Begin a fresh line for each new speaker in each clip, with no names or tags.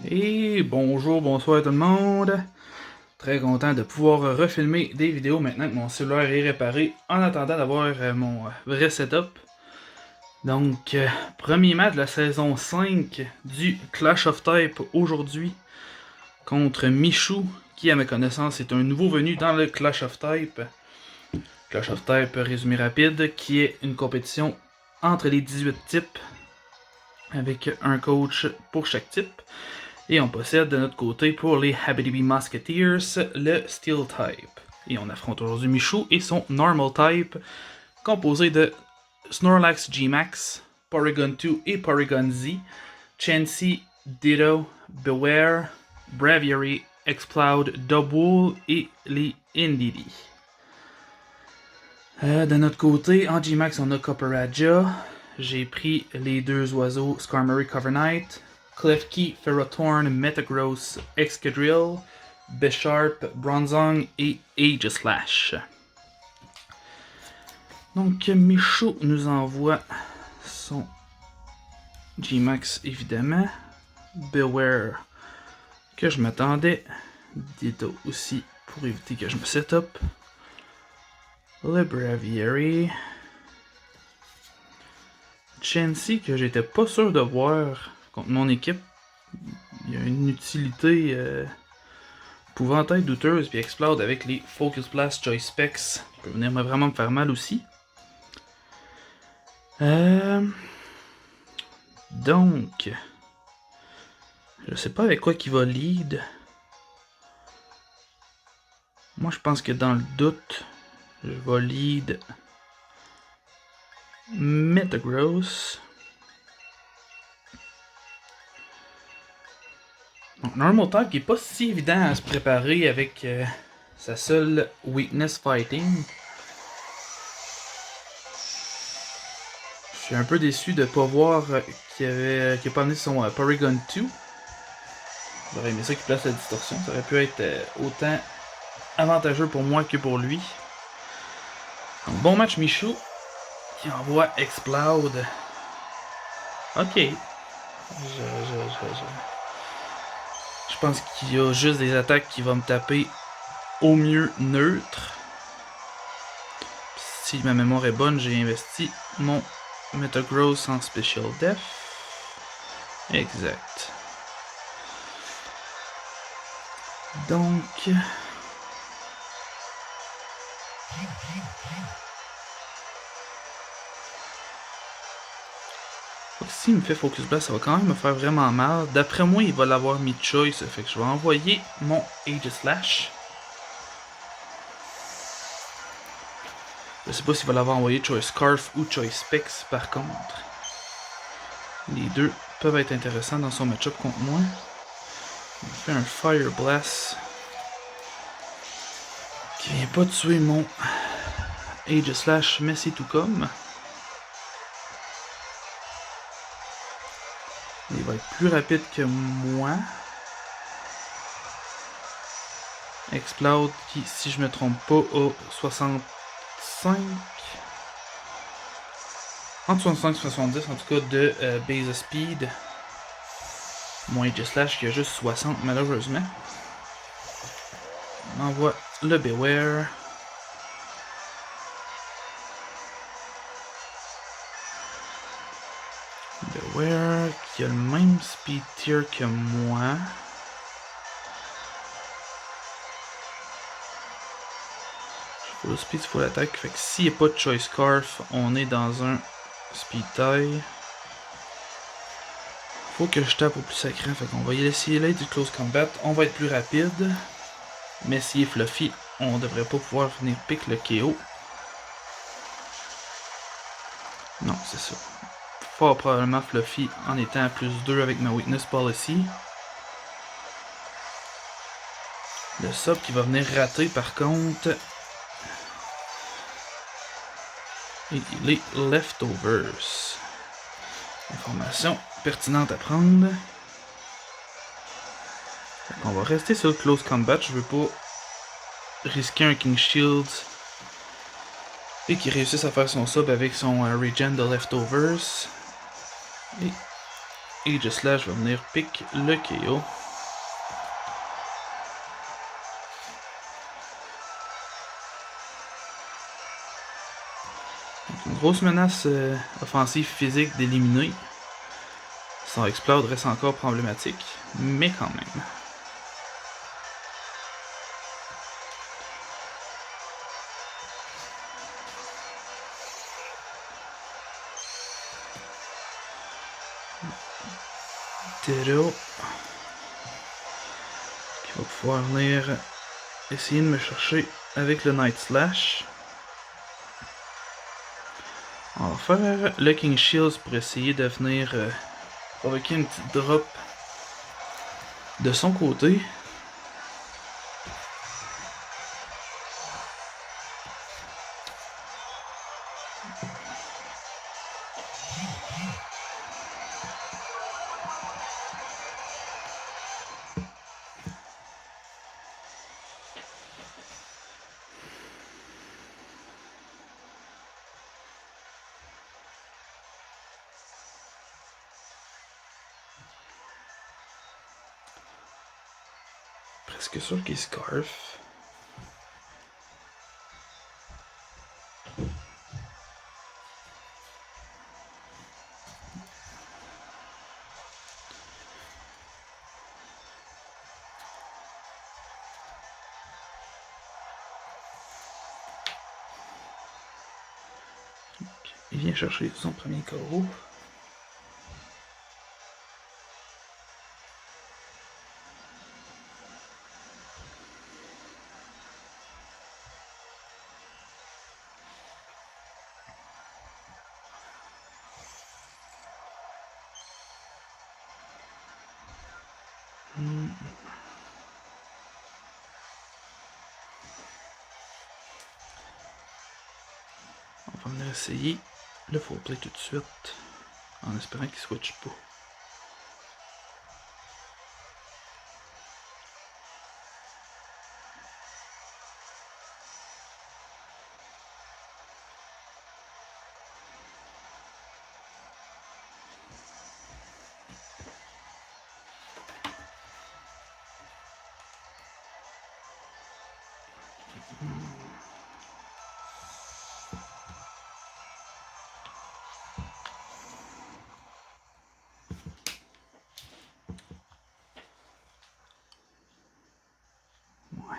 Et bonjour, bonsoir tout le monde. Très content de pouvoir refilmer des vidéos maintenant que mon cellulaire est réparé en attendant d'avoir mon vrai setup. Donc, premier match de la saison 5 du Clash of Type aujourd'hui contre Michou, qui à ma connaissance est un nouveau venu dans le Clash of Type. Clash of Type, résumé rapide, qui est une compétition entre les 18 types avec un coach pour chaque type. Et on possède de notre côté pour les Habibi Musketeers le Steel Type. Et on affronte aujourd'hui Michou et son Normal Type, composé de Snorlax G-Max, Porygon 2 et Porygon Z, Chansey, Ditto, Beware, Braviary, Exploud, Double et les Indeedee. De notre côté, en G-Max, on a Copperajah. J'ai pris les deux oiseaux Skarmory Cover Knight, Klefki, Ferrothorn, Metagross, Excadrill, Bisharp, Bronzong et Aegislash. Donc Michou nous envoie son G-Max évidemment, Beware que je m'attendais, Ditto aussi pour éviter que je me setup, le Braviary, Chansey que j'étais pas sûr de voir contre mon équipe. Il y a une utilité pouvant être douteuse, puis Explode avec les Focus Blast Choice Specs peut venir vraiment me faire mal aussi. Donc, je sais pas avec quoi qu'il va lead. Moi, je pense que dans le doute, je vais lead Metagross. Donc, Normal Type qui est pas si évident à se préparer avec sa seule weakness fighting. Je suis un peu déçu de ne pas voir qu'il n'a pas amené son Porygon 2. J'aurais aimé ça qu'il place la distorsion. Ça aurait pu être autant avantageux pour moi que pour lui. Donc, bon match Michou qui envoie Exploud. Ok. Je pense qu'il y a juste des attaques qui vont me taper au mieux neutre. Si ma mémoire est bonne, j'ai investi mon Metagross en Special Def. Exact. Donc... s'il me fait Focus Blast, ça va quand même me faire vraiment mal. D'après moi, il va l'avoir mis Choice, fait que je vais envoyer mon Aegislash. Je sais pas s'il va l'avoir envoyé Choice Scarf ou Choice Specs par contre. Les deux peuvent être intéressants dans son match-up contre moi. Il fait un Fire Blast qui vient pas tuer mon Aegislash, mais c'est tout comme. Il va être plus rapide que moi. Explode qui, si je me trompe pas, a 65. Entre 65 et 70 en tout cas de base speed. Mon Aegislash qui a juste 60 malheureusement. On envoie le Beware. Beware qui a le même speed tier que moi. Full speed, full attack. Fait que s'il n'y a pas de Choice Scarf, on est dans un speed tie. Faut que je tape au plus sacré. Fait qu'on va y laisser l'aide du close combat. On va être plus rapide. Mais s'il est fluffy, on devrait pas pouvoir venir pick le KO. Non, c'est ça. Fort probablement fluffy en étant à plus 2 avec ma weakness policy. Le sub qui va venir rater par contre. Et les leftovers. Information pertinente à prendre. On va rester sur le close combat. Je veux pas risquer un King Shield et qu'il réussisse à faire son sub avec son regen de leftovers. Et Aegislash va venir pick le KO. Une grosse menace offensive physique d'éliminer. Son Explode reste encore problématique, mais quand même. Ditto qui va pouvoir venir essayer de me chercher avec le Night Slash. On va faire le King Shields pour essayer de venir provoquer une petite drop de son côté. Presque sûr qu'il scarf. Il vient chercher son premier KO. On va venir essayer le full play tout de suite, en espérant qu'il switch pas. Ouais.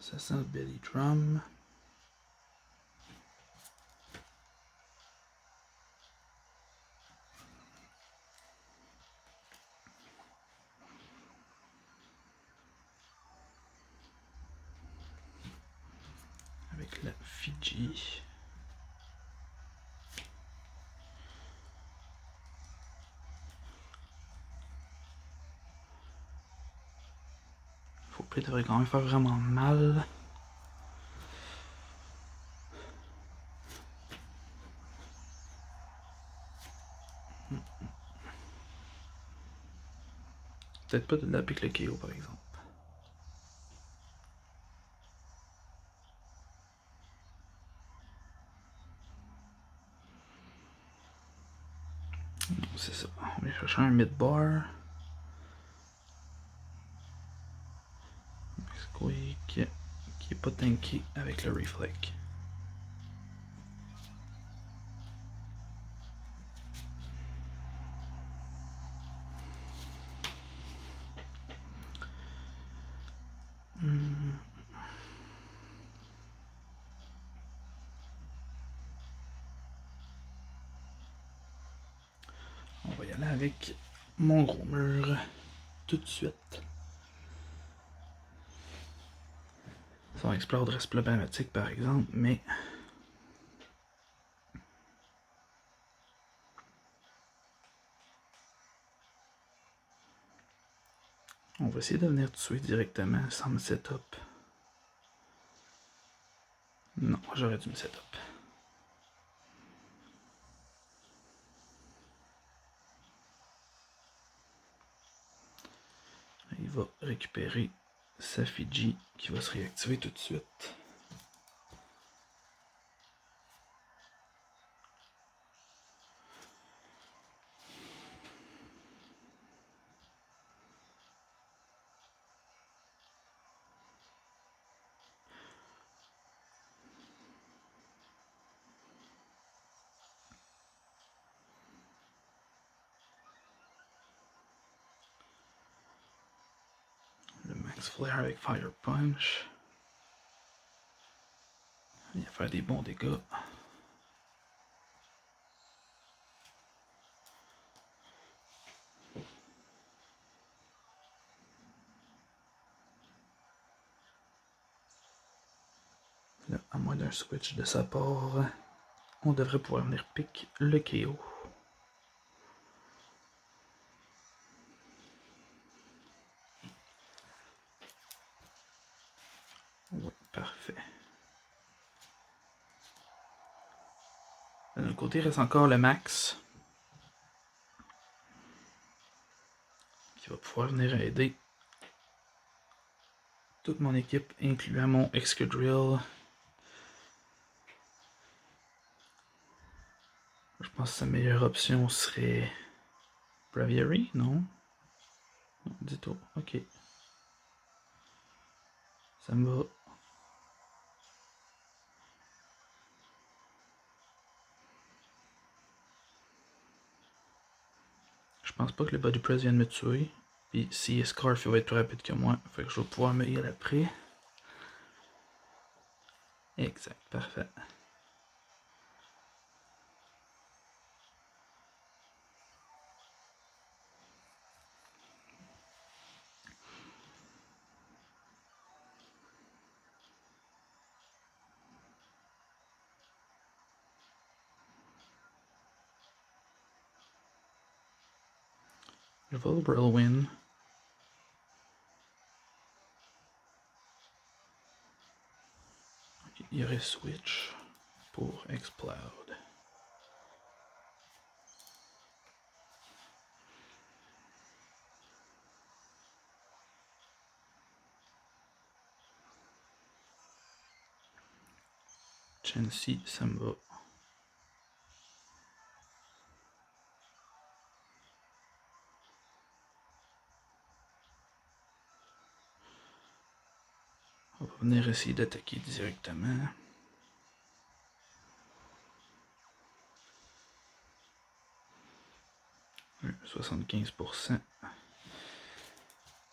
Ça sent le belly drum. Avec la Fiji. Faut play devrait quand même faire vraiment mal. Peut-être pas de la pique le KO par exemple. C'est ça. On va chercher un mid-bar. Squeak qui est pas tanké avec le reflect. On va y aller avec mon gros mur tout de suite. Son Explode reste problématique par exemple, mais on va essayer de venir tuer directement sans me setup. Non, j'aurais dû me setup. Il va récupérer Safiji qui va se réactiver tout de suite. Le Max Flare avec Fire Punch. Il va faire des bons dégâts. Là, à moins d'un switch de sa part, on devrait pouvoir venir pick le KO. Oui, parfait. De l'autre côté, il reste encore le Max. Qui va pouvoir venir aider toute mon équipe, incluant mon Excadrill. Je pense que sa meilleure option serait Braviary, non? Non, Ditto, ok. Ça me va. Je pense pas que le Body Press vienne me tuer. Puis si Scarf il va être plus rapide que moi, fait que je vais pouvoir me heal après. Exact, parfait. Je vais au Whirlwind. Okay, il y aurait Switch pour Explode. Chansey, ça me va. On va venir essayer d'attaquer directement. Ouais, 75%.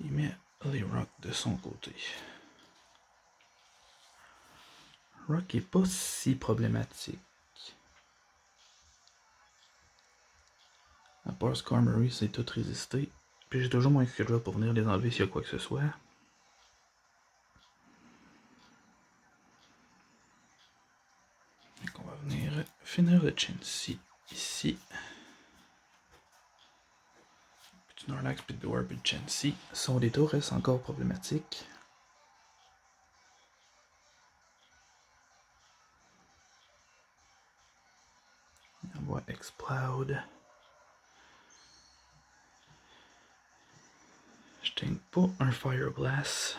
Il met les Rock de son côté. Rock est pas si problématique. À part Skarmory, c'est tout résisté. Puis j'ai toujours mon Excadrill pour venir les enlever s'il y a quoi que ce soit. Donc on va venir finir le Chansey ici. Puis Snorlax, puis Beware, puis Chansey. Son détour reste encore problématique. On voit Explode. Je tiens pas un Fire Blast.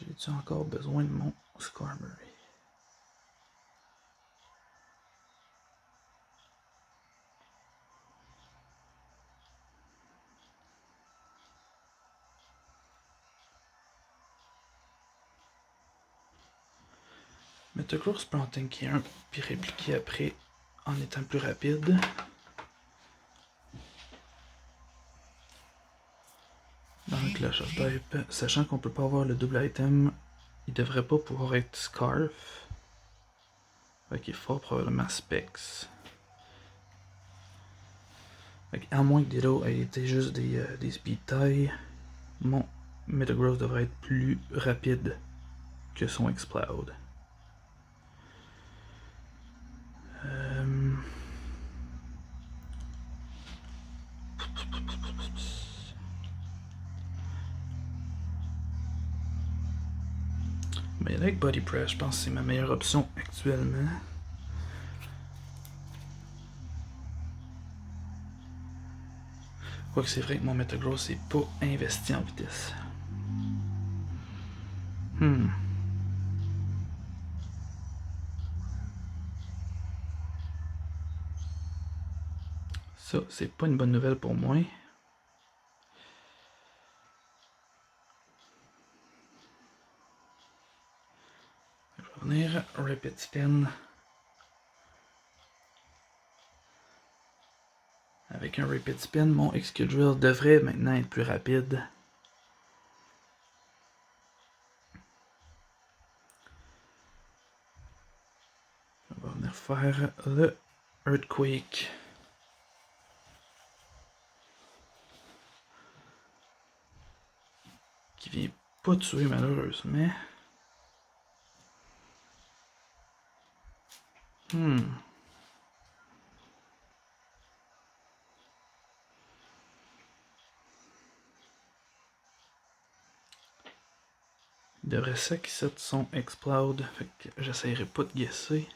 J'ai-tu encore besoin de mon Skarmory? Metagross peut en tanker un, puis répliquer après en étant plus rapide. Dans le Clash of Type, sachant qu'on peut pas avoir le double item, il devrait pas pouvoir être Scarf. Fait qu'il est fort probablement Specs. Fait à moins que Ditto ait été juste des speed tie, mon Metagross devrait être plus rapide que son Explode. Mais avec Body Press, je pense que c'est ma meilleure option actuellement. Quoique c'est vrai que mon Metagross n'est pas investi en vitesse. Ça, c'est pas une bonne nouvelle pour moi. Je vais revenir. Rapid Spin. Avec un Rapid Spin, mon Excadrill devrait maintenant être plus rapide. On va venir faire le Earthquake. Qui vient pas tuer malheureusement. Il devrait s'acquitter son Explode, fait que j'essaierai pas de guesser.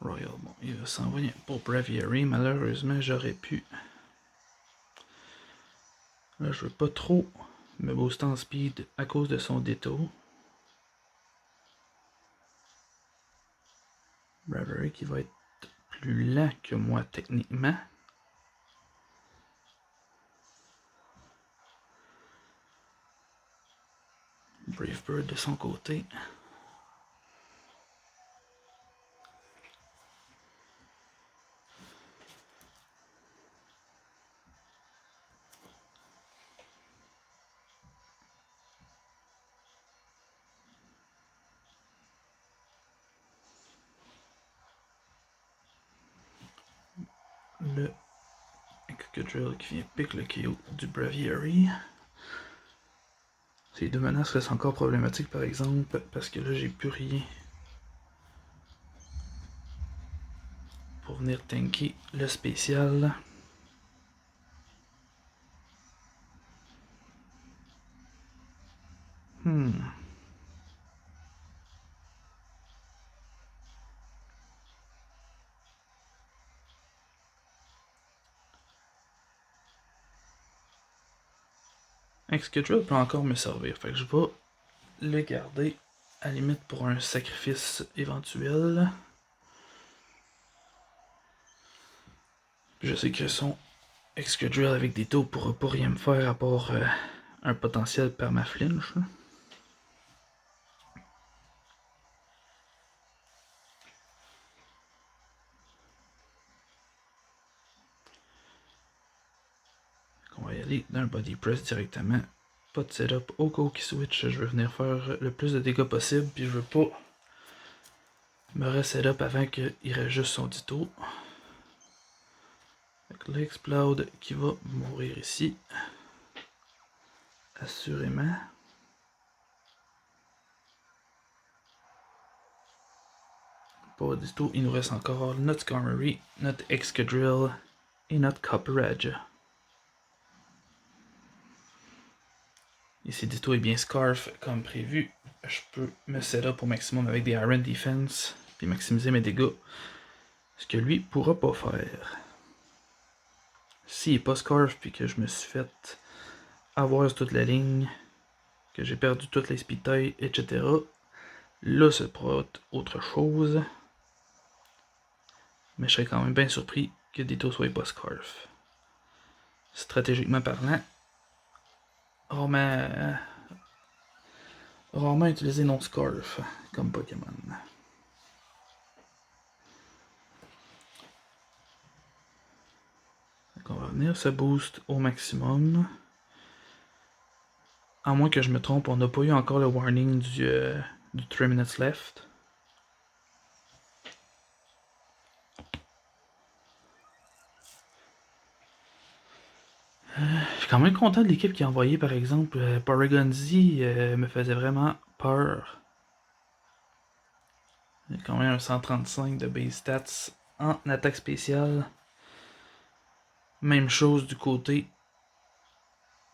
Royal, bon, il va s'envoyer pour Braviary, malheureusement j'aurais pu. Là je veux pas trop me booster en speed à cause de son détour. Braviary qui va être plus lent que moi techniquement. Brave Bird de son côté. Le Excadrill qui vient pick le KO du Braviary. Ces deux menaces restent encore problématiques par exemple, parce que là j'ai plus rien pour venir tanker le spécial. Excadrill peut encore me servir, fait que je vais le garder à la limite pour un sacrifice éventuel. Je sais que son Excadrill avec des taux pourra pas rien me faire à part un potentiel permaflinch. On va y aller d'un body press directement. Pas de setup au cas où qui switch, je veux venir faire le plus de dégâts possible, puis je veux pas me reset-up avant qu'il réajuste son ditto. L'explode qui va mourir ici. Assurément. Pas du tout, il nous reste encore notre Skarmory, notre Excadrill et notre Copperage. Et si Ditto est bien Scarf comme prévu, je peux me set-up au maximum avec des Iron Defense puis maximiser mes dégâts. Ce que lui pourra pas faire. S'il n'est pas Scarf puis que je me suis fait avoir sur toute la ligne, que j'ai perdu toutes les speed tailles, etc. Là, ça pourra être autre chose. Mais je serais quand même bien surpris que Ditto soit pas Scarf. Stratégiquement parlant, rarement utilisé non-Scarf comme Pokémon. Donc on va venir se boost au maximum. À moins que je me trompe, on n'a pas eu encore le warning du 3 minutes left. Je suis quand même content de l'équipe qui a envoyé, par exemple, Porygon-Z me faisait vraiment peur. Il y a quand même un 135 de base stats en attaque spéciale. Même chose du côté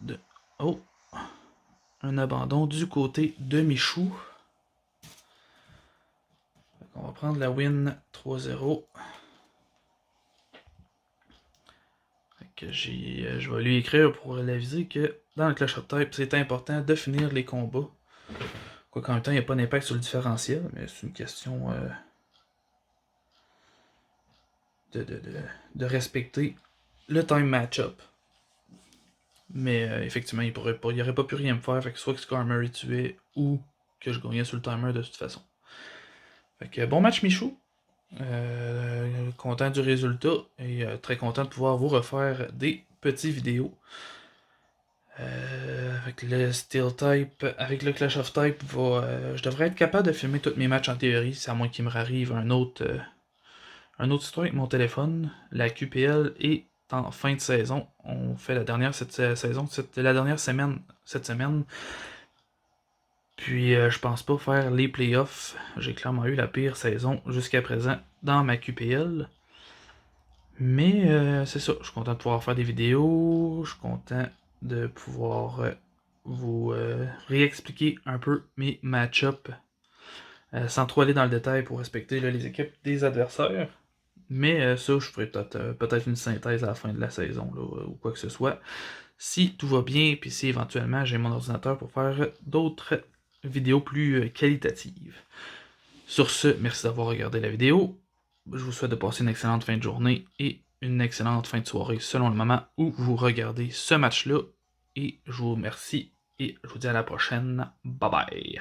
de... Oh! Un abandon du côté de Michou. On va prendre la win 3-0. je vais lui écrire pour l'aviser que dans le Clash of Type, c'est important de finir les combats. Quoi qu'en même temps, il n'y a pas d'impact sur le différentiel, mais c'est une question de respecter le time match-up. Mais effectivement, il n'aurait pas pu rien me faire, fait que soit que Scar Murray tuait ou que je gagnais sur le timer de toute façon. Fait que bon match Michou. Content du résultat et très content de pouvoir vous refaire des petites vidéos. Avec le Steel Type, avec le Clash of Type, je devrais être capable de filmer tous mes matchs en théorie, c'est à moins qu'il me arrive un autre histoire avec mon téléphone. La QPL est en fin de saison. On fait la dernière la dernière semaine cette semaine. Puis je pense pas faire les playoffs. J'ai clairement eu la pire saison jusqu'à présent dans ma QPL. Mais c'est ça, je suis content de pouvoir faire des vidéos, je suis content de pouvoir vous réexpliquer un peu mes match-ups sans trop aller dans le détail pour respecter là, les équipes des adversaires. Mais ça, je ferai peut-être une synthèse à la fin de la saison là, ou quoi que ce soit. Si tout va bien, puis si éventuellement j'ai mon ordinateur pour faire d'autres vidéos plus qualitatives. Sur ce, merci d'avoir regardé la vidéo. Je vous souhaite de passer une excellente fin de journée et une excellente fin de soirée selon le moment où vous regardez ce match-là. Et je vous remercie et je vous dis à la prochaine. Bye bye.